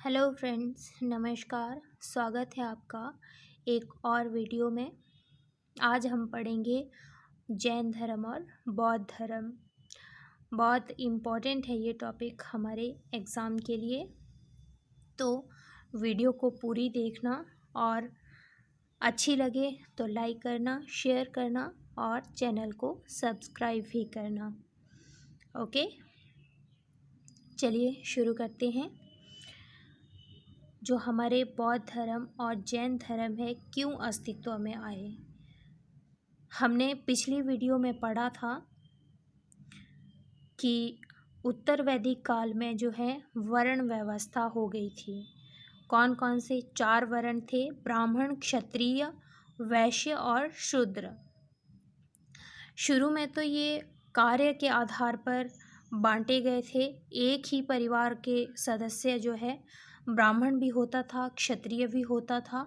Hello friends, नमस्कार। स्वागत है आपका एक और वीडियो में। आज हम पढ़ेंगे जैन धर्म और बौद्ध धर्म। बहुत इम्पोर्टेंट है ये टॉपिक हमारे एग्ज़ाम के लिए, तो वीडियो को पूरी देखना और अच्छी लगे तो लाइक करना, शेयर करना और चैनल को सब्सक्राइब भी करना। ओके, चलिए शुरू करते हैं। जो हमारे बौद्ध धर्म और जैन धर्म है क्यों अस्तित्व में आए। हमने पिछली वीडियो में पढ़ा था कि उत्तर वैदिक काल में जो है वर्ण व्यवस्था हो गई थी। कौन कौन से 4 वर्ण थे? ब्राह्मण, क्षत्रिय, वैश्य और शूद्र। शुरू में तो ये कार्य के आधार पर बांटे गए थे। एक ही परिवार के सदस्य जो है ब्राह्मण भी होता था, क्षत्रिय भी होता था,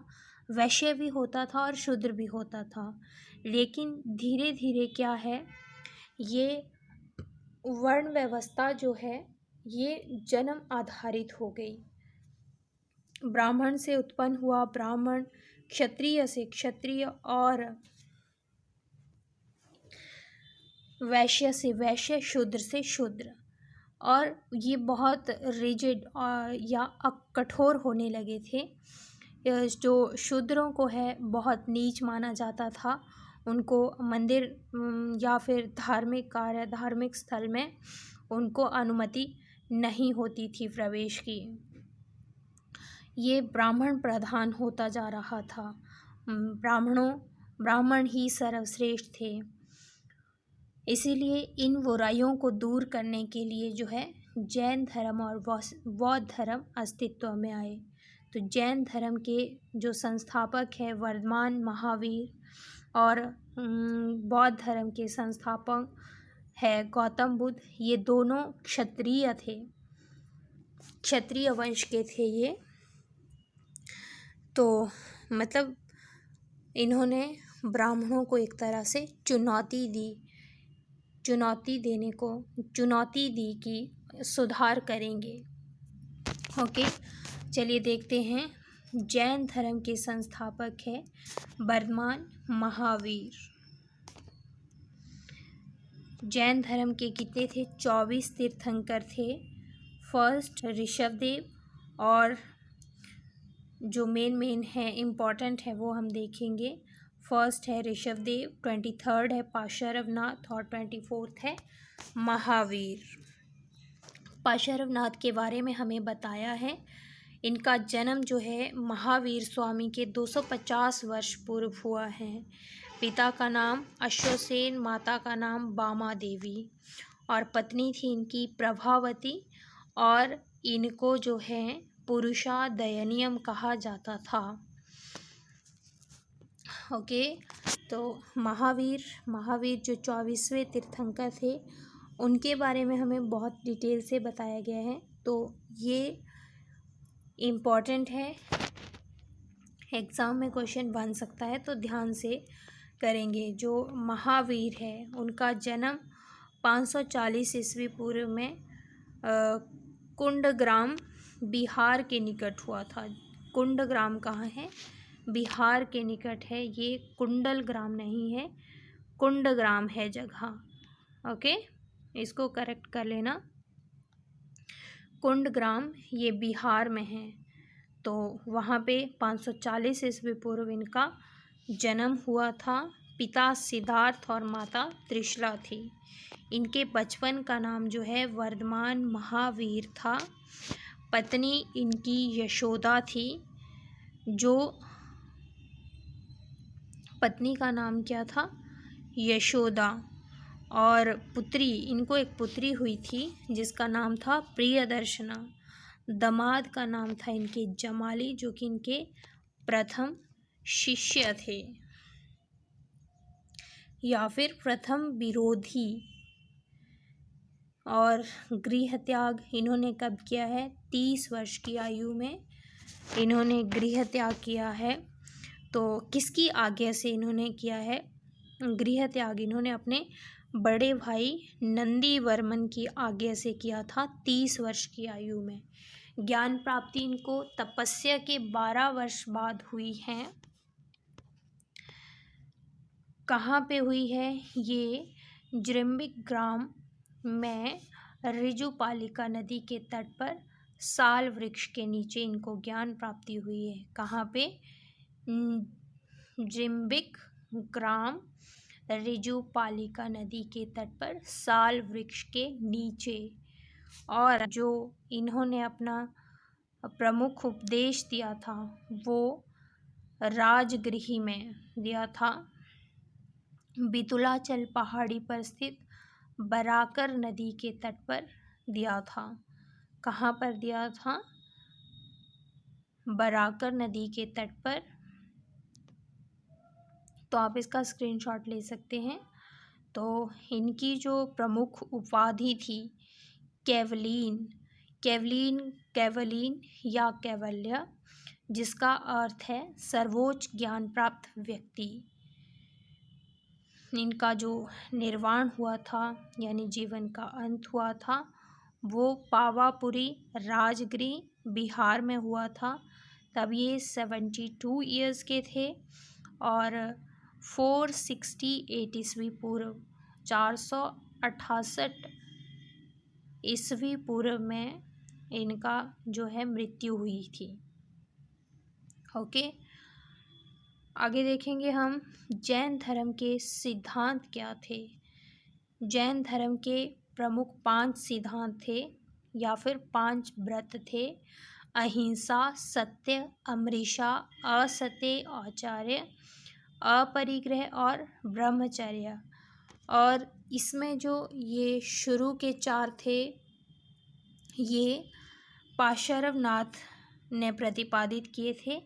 वैश्य भी होता था और शूद्र भी होता था। लेकिन धीरे धीरे क्या है, ये वर्ण व्यवस्था जो है ये जन्म आधारित हो गई। ब्राह्मण से उत्पन्न हुआ ब्राह्मण, क्षत्रिय से क्षत्रिय और वैश्य से वैश्य, शूद्र से शूद्र। और ये बहुत रिजिड या कठोर होने लगे थे। जो शूद्रों को है बहुत नीच माना जाता था। उनको मंदिर या फिर धार्मिक कार्य, धार्मिक स्थल में उनको अनुमति नहीं होती थी प्रवेश की। ये ब्राह्मण प्रधान होता जा रहा था। ब्राह्मण ही सर्वश्रेष्ठ थे। इसीलिए इन बुराइयों को दूर करने के लिए जो है जैन धर्म और बौद्ध धर्म अस्तित्व में आए। तो जैन धर्म के जो संस्थापक है वर्धमान महावीर और बौद्ध धर्म के संस्थापक है गौतम बुद्ध। ये दोनों क्षत्रिय थे, क्षत्रिय वंश के थे ये। तो मतलब इन्होंने ब्राह्मणों को एक तरह से चुनौती दी कि सुधार करेंगे। ओके, चलिए देखते हैं। जैन धर्म के संस्थापक है वर्धमान महावीर। जैन धर्म के कितने थे? 24 तीर्थंकर थे। फर्स्ट ऋषभदेव, और जो मेन है इम्पॉर्टेंट है वो हम देखेंगे। फर्स्ट है ऋषभदेव, 23rd है पाशरवनाथ और 24th है महावीर। पाशरवनाथ के बारे में हमें बताया है, इनका जन्म जो है महावीर स्वामी के 250 वर्ष पूर्व हुआ है। पिता का नाम अश्वसेन, माता का नाम बामा देवी और पत्नी थी इनकी प्रभावती, और इनको जो है पुरुषा दयनियम कहा जाता था। ओके, तो महावीर जो 24वें तीर्थंकर थे उनके बारे में हमें बहुत डिटेल से बताया गया है। तो ये इम्पॉर्टेंट है, एग्ज़ाम में क्वेश्चन बन सकता है, तो ध्यान से करेंगे। जो महावीर है उनका जन्म 540 ईस्वी पूर्व में कुंडग्राम बिहार के निकट हुआ था। कुंडग्राम कहाँ है? बिहार के निकट है। ये कुंडल ग्राम नहीं है, कुंडग्राम है जगह। ओके, इसको करेक्ट कर लेना। कुंडग्राम ये बिहार में है। तो वहाँ पे 540 ईस्वी पूर्व इनका जन्म हुआ था। पिता सिद्धार्थ और माता त्रिशला थी। इनके बचपन का नाम जो है वर्धमान महावीर था। पत्नी इनकी यशोदा थी। जो पत्नी का नाम क्या था? यशोदा। और पुत्री, इनको एक पुत्री हुई थी जिसका नाम था प्रियदर्शना। दामाद का नाम था इनके जमाली, जो कि इनके प्रथम शिष्य थे या फिर प्रथम विरोधी। और गृह त्याग इन्होंने कब किया है? 30 वर्ष की आयु में इन्होंने गृह त्याग किया है। तो किसकी आज्ञा से इन्होंने किया है गृह त्याग? इन्होंने अपने बड़े भाई नंदी वर्मन की आज्ञा से किया था 30 वर्ष की आयु में। ज्ञान प्राप्ति इनको तपस्या के 12 वर्ष बाद हुई है। कहाँ पे हुई है? ये जृंबिक ग्राम में ऋजुपालिका नदी के तट पर साल वृक्ष के नीचे इनको ज्ञान प्राप्ति हुई है। कहाँ पे? जृंबिक ग्राम ऋजुपालिका नदी के तट पर साल वृक्ष के नीचे। और जो इन्होंने अपना प्रमुख उपदेश दिया था वो राजगृह में दिया था, बितुलाचल पहाड़ी पर स्थित बराकर नदी के तट पर दिया था। कहाँ पर दिया था? बराकर नदी के तट पर। तो आप इसका स्क्रीनशॉट ले सकते हैं। तो इनकी जो प्रमुख उपाधि थी कैवलीन, कैवलीन या कैवल्य, जिसका अर्थ है सर्वोच्च ज्ञान प्राप्त व्यक्ति। इनका जो निर्वाण हुआ था यानी जीवन का अंत हुआ था वो पावापुरी राजगृह बिहार में हुआ था। तब ये 72 ईयर्स के थे और 468 ईस्वी पूर्व 468 ईस्वी पूर्व में इनका जो है मृत्यु हुई थी। ओके, आगे देखेंगे हम जैन धर्म के सिद्धांत क्या थे। जैन धर्म के प्रमुख 5 सिद्धांत थे या फिर 5 व्रत थे। अहिंसा, सत्य, अमृषा, असत्य आचार्य, अपरिग्रह और ब्रह्मचर्य। और इसमें जो ये शुरू के 4 थे ये पाशरवनाथ ने प्रतिपादित किए थे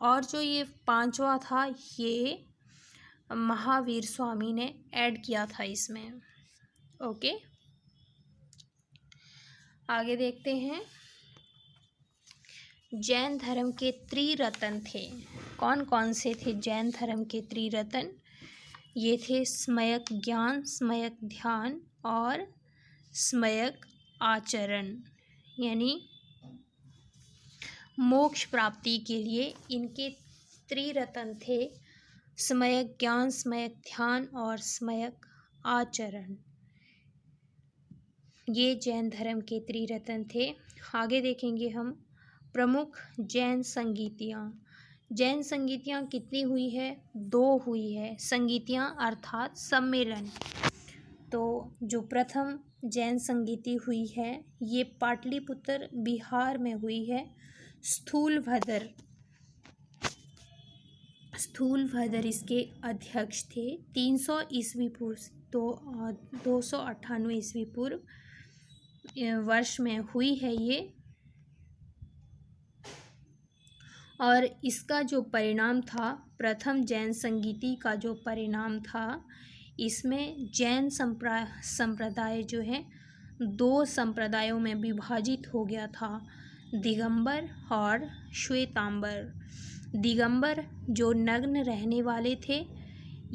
और जो ये 5वां था ये महावीर स्वामी ने ऐड किया था इसमें। ओके, आगे देखते हैं। जैन धर्म के त्रिरत्न थे। कौन कौन से थे जैन धर्म के त्रिरत्न? ये थे सम्यक ज्ञान, सम्यक ध्यान और सम्यक आचरण। यानी मोक्ष प्राप्ति के लिए इनके त्रिरत्न थे सम्यक ज्ञान, सम्यक ध्यान और सम्यक आचरण। ये जैन धर्म के त्रिरत्न थे। आगे देखेंगे हम प्रमुख जैन संगीतियाँ। जैन संगीतियाँ कितनी हुई है? 2 हुई है। संगीतियाँ अर्थात सम्मेलन। तो जो प्रथम जैन संगीति हुई है ये पाटलिपुत्र बिहार में हुई है। स्थूलभद्र इसके अध्यक्ष थे। 300 ईस्वी पूर्व तो 298 ईस्वी पूर्व वर्ष में हुई है ये। और इसका जो परिणाम था, प्रथम जैन संगीति का जो परिणाम था, इसमें जैन संप्रदाय जो है 2 संप्रदायों में विभाजित हो गया था, दिगंबर और श्वेतांबर। दिगंबर जो नग्न रहने वाले थे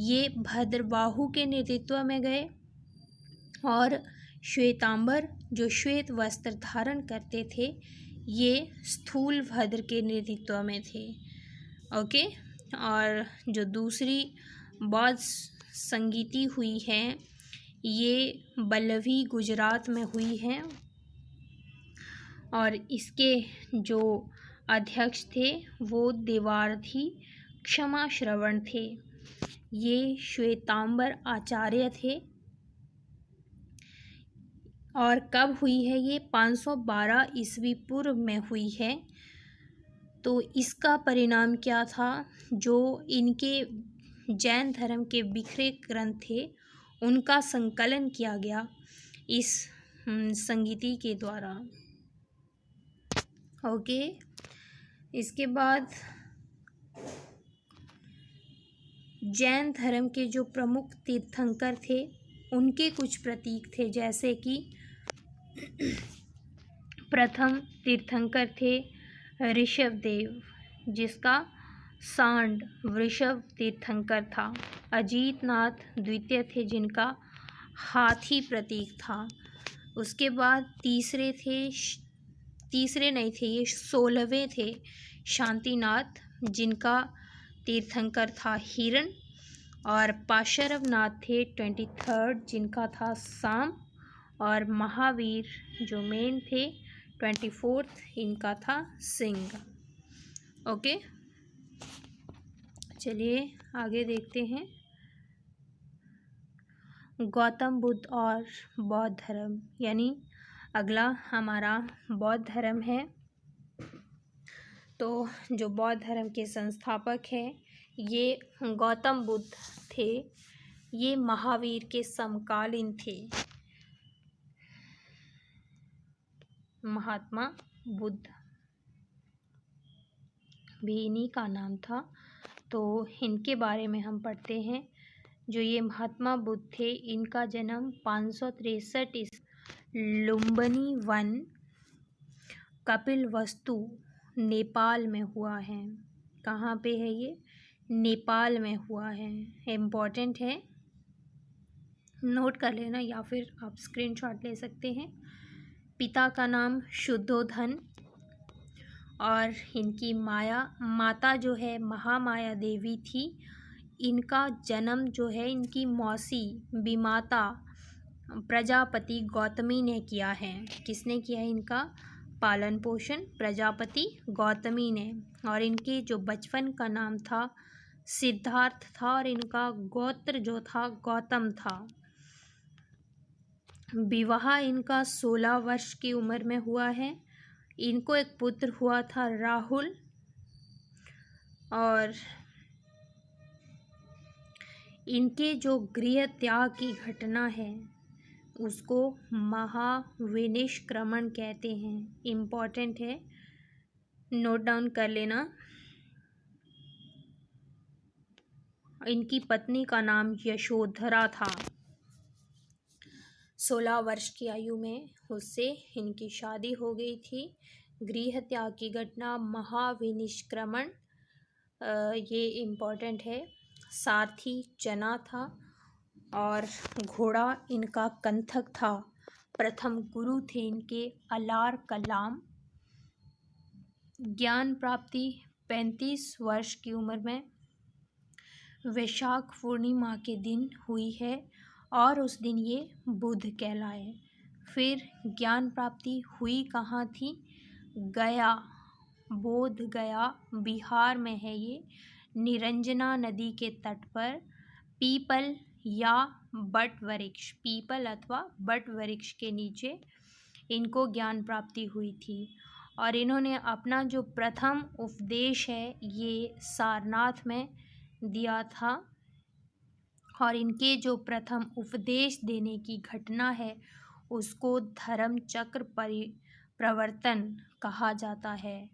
ये भद्रबाहु के नेतृत्व में गए और श्वेतांबर जो श्वेत वस्त्र धारण करते थे ये स्थूलभद्र के नेतृत्व में थे। ओके, और जो दूसरी बौद्ध संगीति हुई है ये बल्लभी गुजरात में हुई है और इसके जो अध्यक्ष थे वो देवार्थी क्षमा श्रवण थे। ये श्वेतांबर आचार्य थे। और कब हुई है ये? 512 ईस्वी पूर्व में हुई है। तो इसका परिणाम क्या था? जो इनके जैन धर्म के बिखरे ग्रंथ थे उनका संकलन किया गया इस संगीति के द्वारा। ओके, इसके बाद जैन धर्म के जो प्रमुख तीर्थंकर थे उनके कुछ प्रतीक थे, जैसे कि प्रथम तीर्थंकर थे ऋषभदेव जिसका सांड वृषभ तीर्थंकर था। अजीतनाथ द्वितीय थे जिनका हाथी प्रतीक था। उसके बाद तीसरे नहीं थे, ये 16वें थे शांतिनाथ, जिनका तीर्थंकर था हिरण। और पाशरवनाथ थे 23rd, जिनका था साम। और महावीर जो मेन थे 24th, इनका था सिंह। ओके, चलिए आगे देखते हैं। गौतम बुद्ध और बौद्ध धर्म, यानी अगला हमारा बौद्ध धर्म है। तो जो बौद्ध धर्म के संस्थापक हैं ये गौतम बुद्ध थे। ये महावीर के समकालीन थे, महात्मा बुद्ध भी इन्हीं का नाम था। तो इनके बारे में हम पढ़ते हैं। जो ये महात्मा बुद्ध थे, इनका जन्म 563 लुम्बिनी वन, कपिलवस्तु, नेपाल में हुआ है। कहाँ पे है ये? नेपाल में हुआ है। इम्पोर्टेंट है, नोट कर लेना या फिर आप स्क्रीनशॉट ले सकते हैं। पिता का नाम शुद्धोधन और इनकी माता जो है महामाया देवी थी। इनका जन्म जो है इनकी मौसी बीमाता प्रजापति गौतमी ने किया है। किसने किया है इनका पालन पोषण? प्रजापति गौतमी ने। और इनके जो बचपन का नाम था सिद्धार्थ था और इनका गोत्र जो था गौतम था। विवाह इनका 16 वर्ष की उम्र में हुआ है। इनको एक पुत्र हुआ था राहुल। और इनके जो गृह त्याग की घटना है उसको महाविनिष्क्रमण कहते हैं। इम्पोर्टेंट है, नोट डाउन कर लेना। इनकी पत्नी का नाम यशोधरा था। 16 वर्ष की आयु में उससे इनकी शादी हो गई थी। गृह त्याग की घटना महाविनिष्क्रमण, ये इम्पोर्टेंट है। सारथी चना था और घोड़ा इनका कंथक था। प्रथम गुरु थे इनके अलार कलाम। ज्ञान प्राप्ति 35 वर्ष की उम्र में वैशाख पूर्णिमा के दिन हुई है और उस दिन ये बुद्ध कहलाए। फिर ज्ञान प्राप्ति हुई कहाँ थी? गया, बोध गया बिहार में है ये। निरंजना नदी के तट पर पीपल या बट वृक्ष, पीपल अथवा बट वृक्ष के नीचे इनको ज्ञान प्राप्ति हुई थी। और इन्होंने अपना जो प्रथम उपदेश है ये सारनाथ में दिया था। और इनके जो प्रथम उपदेश देने की घटना है उसको धर्म चक्र प्रवर्तन कहा जाता है।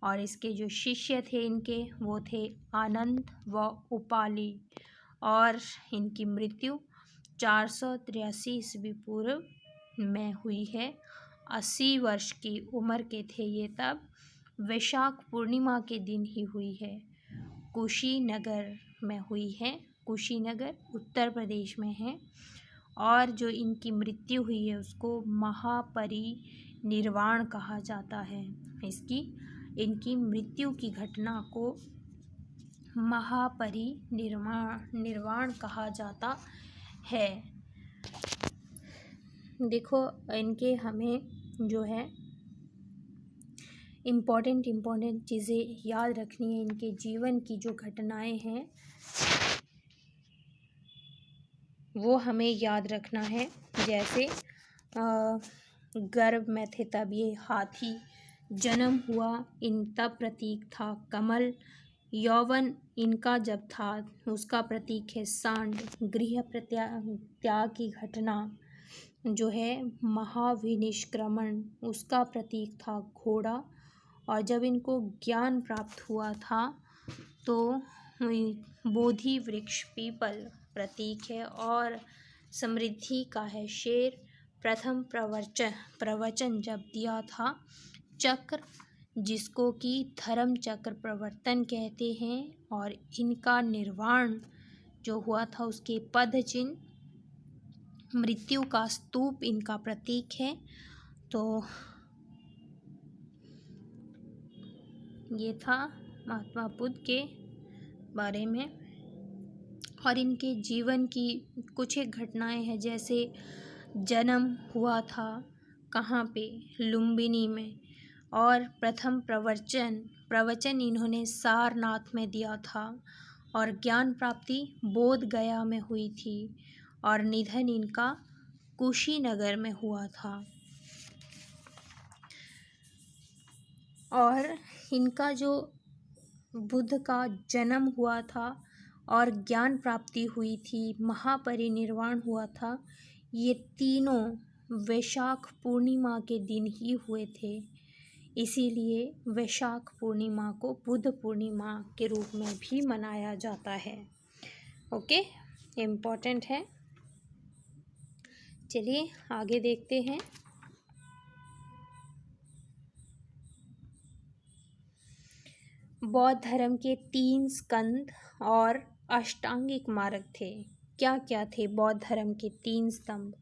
और इसके जो शिष्य थे इनके वो थे आनंद व उपाली। और इनकी मृत्यु 483 ईस्वी पूर्व में हुई है। 80 वर्ष की उम्र के थे ये तब। वैशाख पूर्णिमा के दिन ही हुई है। कुशीनगर में हुई है। कुशीनगर उत्तर प्रदेश में है। और जो इनकी मृत्यु हुई है उसको महापरिनिर्वाण कहा जाता है। इनकी मृत्यु की घटना को महापरिनिर्वाण कहा जाता है। देखो इनके हमें जो है इम्पोर्टेंट चीज़ें याद रखनी है। इनके जीवन की जो घटनाएं हैं वो हमें याद रखना है। जैसे गर्भ में थे तब ये हाथी, जन्म हुआ इनका प्रतीक था कमल। यौवन इनका जब था उसका प्रतीक है सांड। गृह त्याग की घटना जो है महाविनिष्क्रमण, उसका प्रतीक था घोड़ा। और जब इनको ज्ञान प्राप्त हुआ था तो बोधि वृक्ष पीपल प्रतीक है। और समृद्धि का है शेर। प्रथम प्रवचन जब दिया था चक्र, जिसको कि धर्म चक्र प्रवर्तन कहते हैं। और इनका निर्वाण जो हुआ था उसके पद चिन्ह, मृत्यु का स्तूप इनका प्रतीक है। तो ये था महात्मा बुद्ध के बारे में। और इनके जीवन की कुछ एक घटनाएं हैं, जैसे जन्म हुआ था कहाँ पे, लुम्बिनी में, और प्रथम प्रवचन इन्होंने सारनाथ में दिया था, और ज्ञान प्राप्ति बोध गया में हुई थी, और निधन इनका कुशीनगर में हुआ था। और इनका जो बुद्ध का जन्म हुआ था और ज्ञान प्राप्ति हुई थी, महापरिनिर्वाण हुआ था, ये तीनों वैशाख पूर्णिमा के दिन ही हुए थे। इसीलिए वैशाख पूर्णिमा को बुद्ध पूर्णिमा के रूप में भी मनाया जाता है। ओके, इम्पोर्टेंट है। चलिए आगे देखते हैं। बौद्ध धर्म के 3 स्कंद और अष्टांगिक मार्ग थे। क्या क्या थे बौद्ध धर्म के 3 स्तंभ?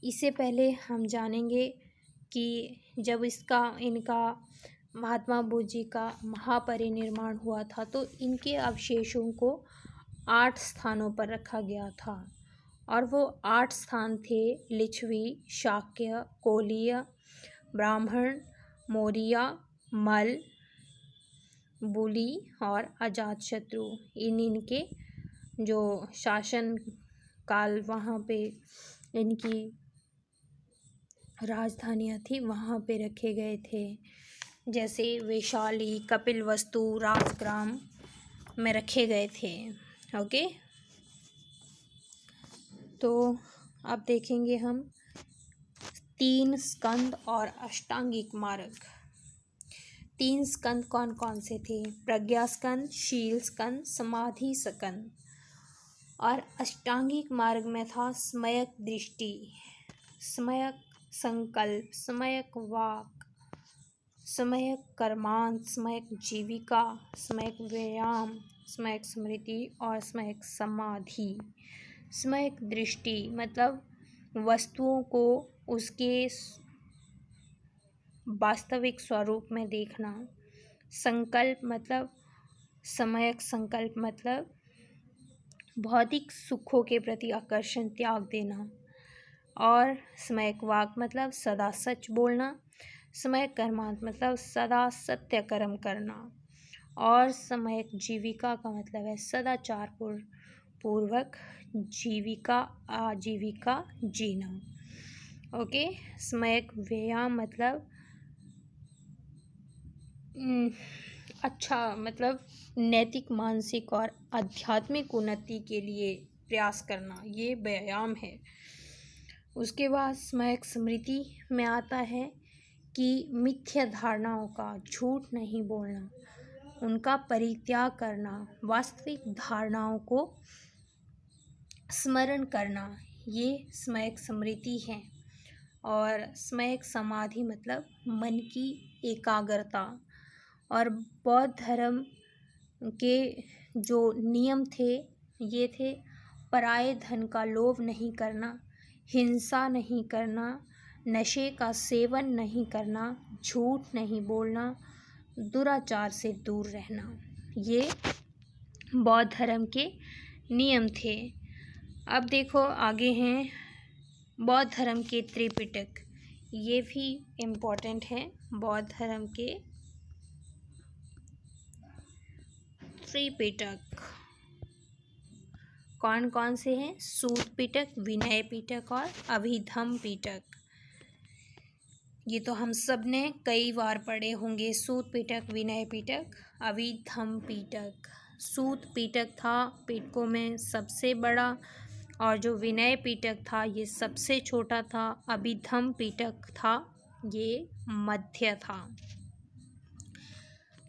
इससे पहले हम जानेंगे कि जब इनका महात्मा बुद्ध जी का महापरिनिर्वाण हुआ था, तो इनके अवशेषों को 8 स्थानों पर रखा गया था, और वो 8 स्थान थे: लिच्छवी, शाक्य, कोलीय, ब्राह्मण, मौर्य, मल, बुली और अजातशत्रु। इनके जो शासन काल वहाँ पे इनकी राजधानियाँ थी, वहाँ पे रखे गए थे, जैसे वैशाली, कपिलवस्तु, राजग्राम में रखे गए थे। ओके, तो अब देखेंगे हम 3 स्कंद और अष्टांगिक मार्ग। 3 स्कंद कौन कौन से थे? प्रज्ञा स्कंद, शील स्कंद, समाधि स्कंद। और अष्टांगिक मार्ग में था सम्यक दृष्टि, सम्यक संकल्प, सम्यक वाक, सम्यक कर्मांत, सम्यक जीविका, सम्यक व्यायाम, सम्यक स्मृति और सम्यक समाधि। सम्यक दृष्टि मतलब वस्तुओं को उसके वास्तविक स्वरूप में देखना। संकल्प मतलब सम्यक संकल्प मतलब भौतिक सुखों के प्रति आकर्षण त्याग देना। और सम्यक वाक मतलब सदा सच बोलना। सम्यक कर्मांत मतलब सदा सत्य कर्म करना। और सम्यक जीविका का मतलब है सदाचार पूर्वक आजीविका जीना। ओके, सम्यक व्यायाम मतलब अच्छा मतलब नैतिक, मानसिक और आध्यात्मिक उन्नति के लिए प्रयास करना, ये व्यायाम है। उसके बाद सम्यक स्मृति में आता है कि मिथ्या धारणाओं का, झूठ नहीं बोलना, उनका परित्याग करना, वास्तविक धारणाओं को स्मरण करना, ये सम्यक स्मृति है। और सम्यक समाधि मतलब मन की एकाग्रता। और बौद्ध धर्म के जो नियम थे ये थे: पराये धन का लोभ नहीं करना, हिंसा नहीं करना, नशे का सेवन नहीं करना, झूठ नहीं बोलना, दुराचार से दूर रहना। ये बौद्ध धर्म के नियम थे। अब देखो आगे हैं बौद्ध धर्म के त्रिपिटक। ये भी इम्पोर्टेंट है। बौद्ध धर्म के त्रिपिटक कौन कौन से हैं? सूत पिटक, विनय पिटक और अभिधम पिटक। ये तो हम सब ने कई बार पढ़े होंगे। सूत पिटक, विनय पिटक, अभिधम पिटक। सूत पिटक था पिटकों में सबसे बड़ा, और जो विनय पिटक था ये सबसे छोटा था। अभिधम पिटक था ये मध्य था।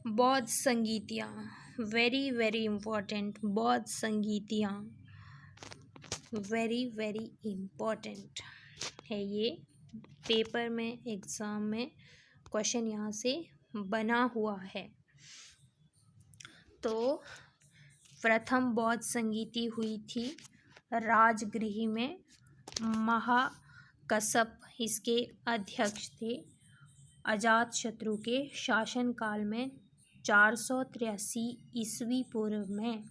बौद्ध संगीतियाँ, वेरी वेरी इम्पोर्टेंट। बौद्ध संगीतियाँ वेरी वेरी इम्पोर्टेंट है। ये पेपर में, एग्ज़ाम में क्वेश्चन यहाँ से बना हुआ है। तो प्रथम बौद्ध संगीति हुई थी राजगृह में। महाकश्यप इसके अध्यक्ष थे। अजातशत्रु के शासनकाल में 483 ईस्वी पूर्व में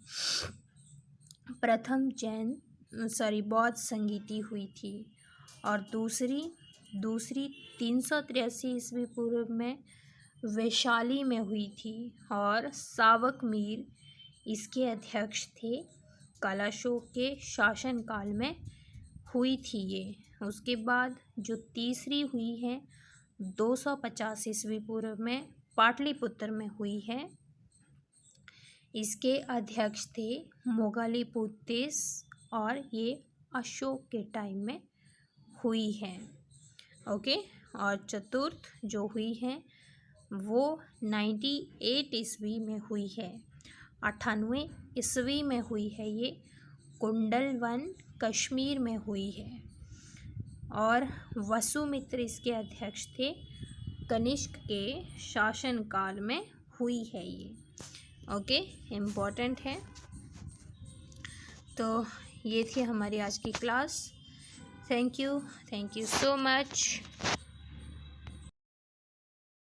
प्रथम बौद्ध संगीति हुई थी और दूसरी 383 ईस्वी पूर्व में वैशाली में हुई थी और सावक मीर इसके अध्यक्ष थे। कालाशोक के शासनकाल में हुई थी ये। उसके बाद जो तीसरी हुई है 250 ईस्वी पूर्व में पाटलिपुत्र में हुई है। इसके अध्यक्ष थे मोगलीपुत्तिस और ये अशोक के टाइम में हुई है। ओके, और चतुर्थ जो हुई है वो 98 ईस्वी में हुई है। 98 ईस्वी में हुई है ये, कुंडलवन कश्मीर में हुई है और वसुमित्र इसके अध्यक्ष थे। कनिष्क के शासनकाल में हुई है ये। ओके, इम्पोर्टेंट है। तो ये थी हमारी आज की class. Thank you so much.